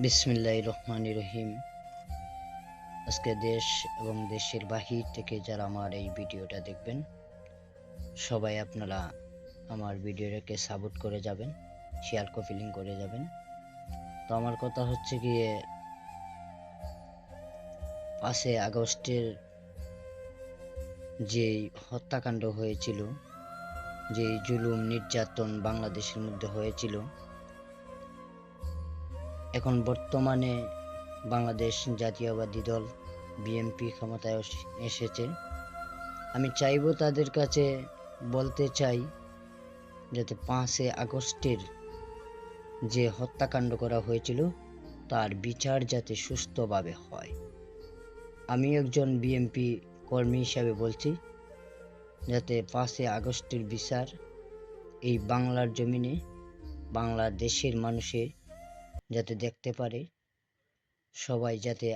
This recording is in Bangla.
বিসমিল্লাহির রহমানির রহিম। আজকে দেশ এবং দেশের বাহির থেকে যারা আমার এই ভিডিওটা দেখবেন, সবাই আপনারা আমার ভিডিওটাকে সাপোর্ট করে যাবেন, শেয়ার কপি লিংক করে যাবেন। তো আমার কথা হচ্ছে গিয়ে 5 আগস্টের যে হত্যাকাণ্ড হয়েছিল, যে জুলুম নির্যাতন বাংলাদেশের মধ্যে হয়েছিল, এখন বর্তমানে বাংলাদেশ জাতীয়তাবাদী দল বিএনপি ক্ষমতায় এসেছে। আমি চাইবো তাদের কাছে, বলতে চাই যাতে 5 আগস্টের যে হত্যাকাণ্ড করা হয়েছিল তার বিচার যাতে সুষ্ঠুভাবে হয়। আমি একজন বিএনপি কর্মী হিসাবে বলছি, যাতে 5 আগস্টের বিচার এই বাংলার জমিনে বাংলাদেশের মানুষে যাতে দেখতে পারে, সবাই যাতে